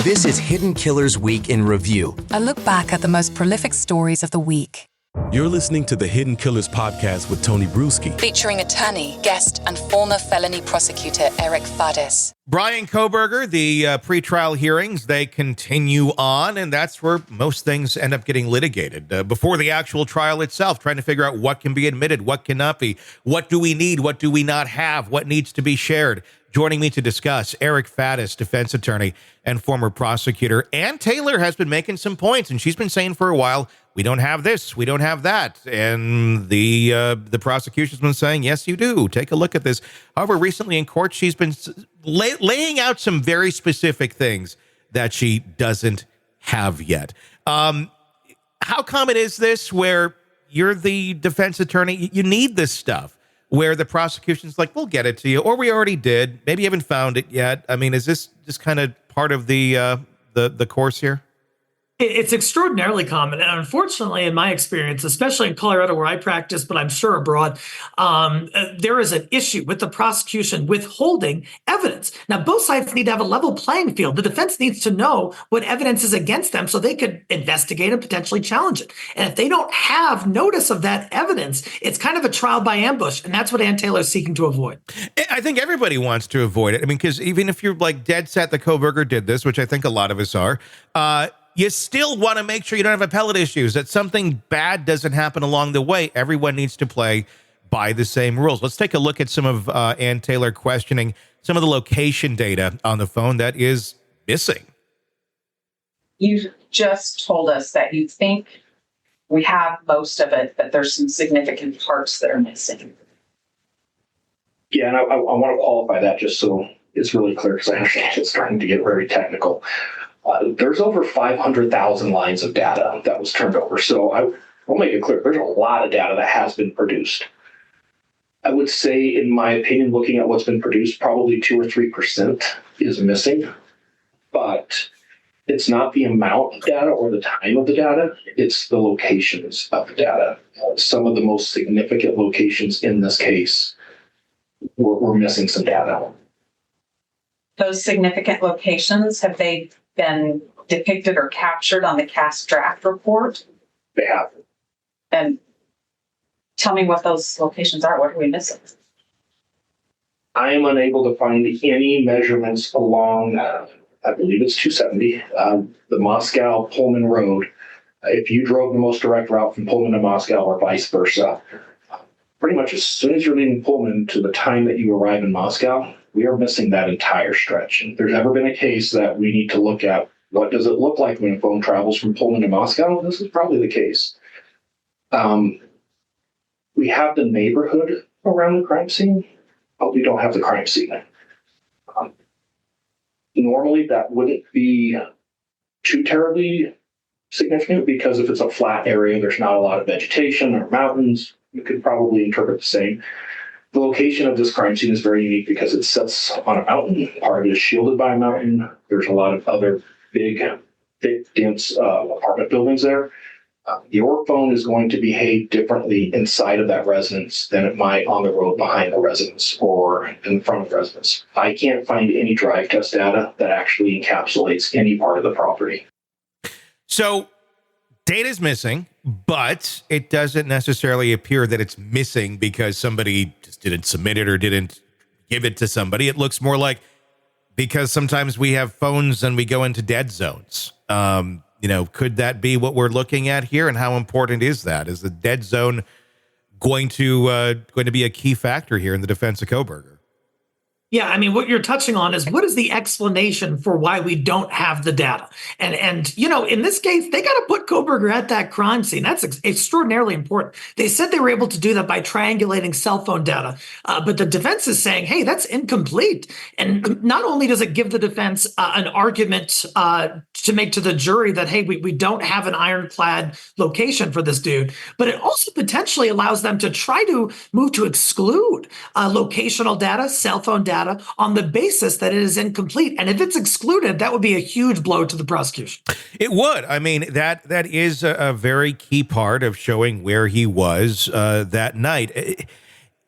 This is Hidden Killers Week in Review. A look back at the most prolific stories of the week. You're listening to the Hidden Killers podcast with Tony Brueski. Featuring attorney, guest, and former felony prosecutor Eric Fadis. Bryan Kohberger, the pretrial hearings, they continue on, and that's where most things end up getting litigated. Before the actual trial itself, trying to figure out what can be admitted, what cannot be, what do we need, what do we not have, what needs to be shared. Joining me to discuss, Eric Fadis, defense attorney and former prosecutor. Ann Taylor has been making some points, and she's been saying for a while, we don't have this, we don't have that. And the prosecution's been saying, yes, you do. Take a look at this. However, recently in court, she's been laying out some very specific things that she doesn't have yet. How common is this where you're the defense attorney, you need this stuff, where the prosecution's like, we'll get it to you, or we already did, maybe you haven't found it yet? I mean, is this just kind of part of the course here? It's extraordinarily common. And unfortunately, in my experience, especially in Colorado where I practice, but I'm sure abroad, there is an issue with the prosecution withholding evidence. Now, both sides need to have a level playing field. The defense needs to know what evidence is against them so they could investigate and potentially challenge it. And if they don't have notice of that evidence, it's kind of a trial by ambush. And that's what Ann Taylor is seeking to avoid. I think everybody wants to avoid it. I mean, because even if you're like dead set that Kohberger did this, which I think a lot of us are, you still want to make sure you don't have appellate issues, that something bad doesn't happen along the way. Everyone needs to play by the same rules. Let's take a look at some of Ann Taylor questioning some of the location data on the phone that is missing. You just told us that you think we have most of it, but there's some significant parts that are missing. Yeah, and I want to qualify that just so it's really clear, because I understand it's starting to get very technical. There's over 500,000 lines of data that was turned over. So I'll make it clear, there's a lot of data that has been produced. I would say, in my opinion, looking at what's been produced, probably 2 or 3% is missing. But it's not the amount of data or the time of the data, it's the locations of the data. Some of the most significant locations in this case were missing some data. Those significant locations, have they been depicted or captured on the CAS draft report? They have. And tell me what those locations are. What are we missing? I am unable to find any measurements along, I believe it's 270, the Moscow-Pullman Road. If you drove the most direct route from Pullman to Moscow or vice versa, pretty much as soon as you're leaving Pullman to the time that you arrive in Moscow, we are missing that entire stretch. And if there's ever been a case that we need to look at, what does it look like when a phone travels from Pullman to Moscow? This is probably the case. We have the neighborhood around the crime scene, but we don't have the crime scene. Normally, that wouldn't be too terribly significant, because if it's a flat area, there's not a lot of vegetation or mountains. You could probably interpret the same. The location of this crime scene is very unique because it sits on a mountain. Part of it is shielded by a mountain. There's a lot of other big, thick, dense apartment buildings there. Your phone is going to behave differently inside of that residence than it might on the road behind the residence or in front of the residence. I can't find any drive test data that actually encapsulates any part of the property. So data is missing, but it doesn't necessarily appear that it's missing because somebody just didn't submit it or didn't give it to somebody. It looks more like because sometimes we have phones and we go into dead zones. Could that be what we're looking at here? And how important is that? Is the dead zone going to be a key factor here in the defense of Kohberger? Yeah, I mean, what you're touching on is what is the explanation for why we don't have the data? And in this case, they got to put Kohberger at that crime scene. That's extraordinarily important. They said they were able to do that by triangulating cell phone data, but the defense is saying, hey, that's incomplete. And not only does it give the defense an argument to make to the jury that, hey, we don't have an ironclad location for this dude, but it also potentially allows them to try to move to exclude locational data, cell phone data, on the basis that it is incomplete. And if it's excluded, that would be a huge blow to the prosecution. It would. I mean, that is a very key part of showing where he was that night.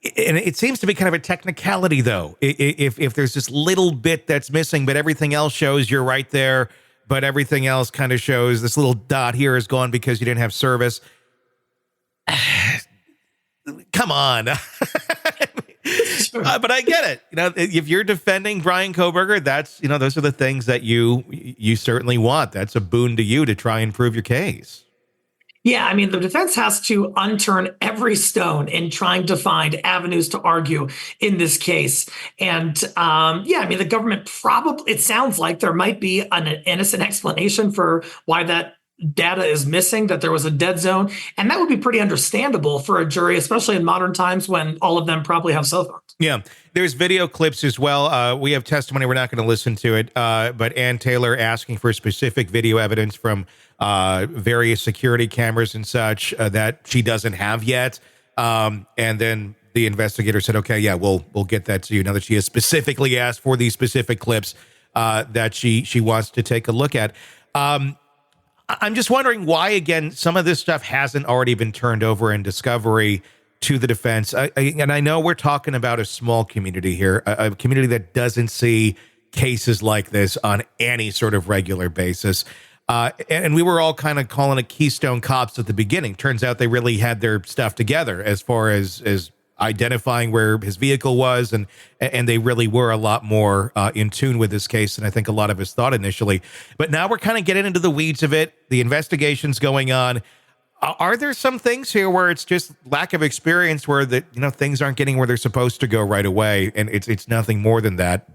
And it seems to be kind of a technicality, though. If there's this little bit that's missing, but everything else shows you're right there, but everything else kind of shows this little dot here is gone because you didn't have service. Come on. But I get it. If you're defending Bryan Kohberger, that's, those are the things that you certainly want. That's a boon to you to try and prove your case. Yeah, I mean, the defense has to unturn every stone in trying to find avenues to argue in this case. And the government it sounds like there might be an innocent explanation for why that data is missing, that there was a dead zone. And that would be pretty understandable for a jury, especially in modern times when all of them probably have cell phones. Yeah, there's video clips as well. We have testimony. We're not going to listen to it. But Ann Taylor asking for specific video evidence from various security cameras and such that she doesn't have yet. And then the investigator said, okay, yeah, we'll get that to you now that she has specifically asked for these specific clips that she wants to take a look at. I'm just wondering why, again, some of this stuff hasn't already been turned over in discovery to the defense. And I know we're talking about a small community here, a community that doesn't see cases like this on any sort of regular basis. And we were all kind of calling it Keystone Cops at the beginning. Turns out they really had their stuff together as far as identifying where his vehicle was, and they really were a lot more in tune with this case than I think a lot of us thought initially. But now we're kind of getting into the weeds of it. The investigation's going on. Are there some things here where it's just lack of experience, where things aren't getting where they're supposed to go right away, and it's nothing more than that,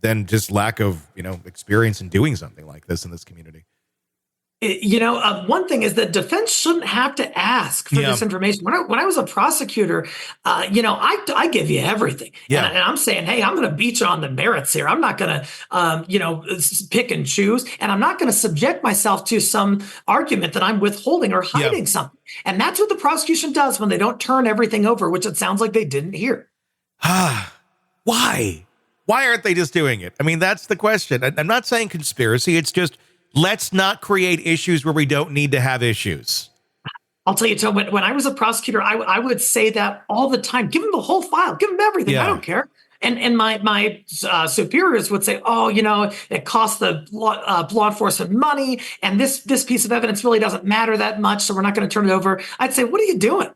than just lack of experience in doing something like this in this community? One thing is that defense shouldn't have to ask for this information. When I was a prosecutor, I give you everything. Yeah. And I'm saying, hey, I'm going to beat you on the merits here. I'm not going to, pick and choose. And I'm not going to subject myself to some argument that I'm withholding or hiding something. And that's what the prosecution does when they don't turn everything over, which it sounds like they didn't hear. Why? Why aren't they just doing it? I mean, that's the question. I'm not saying conspiracy. It's just, let's not create issues where we don't need to have issues. I'll tell you, Tom, when I was a prosecutor, I would say that all the time. Give them the whole file. Give them everything. I don't care. And my superiors would say, oh, it costs the law enforcement money, and this piece of evidence really doesn't matter that much, so we're not going to turn it over. I'd say, what are you doing?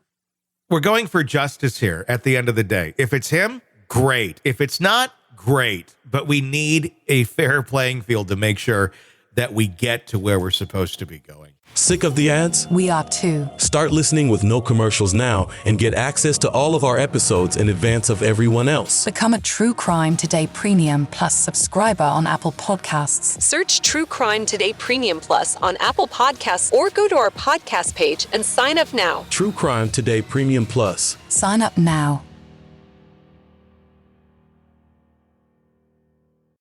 We're going for justice here at the end of the day. If it's him, great. If it's not, great. But we need a fair playing field to make sure that we get to where we're supposed to be going. Sick of the ads? We are too. Start listening with no commercials now and get access to all of our episodes in advance of everyone else. Become a True Crime Today Premium Plus subscriber on Apple Podcasts. Search True Crime Today Premium Plus on Apple Podcasts or go to our podcast page and sign up now. True Crime Today Premium Plus. Sign up now.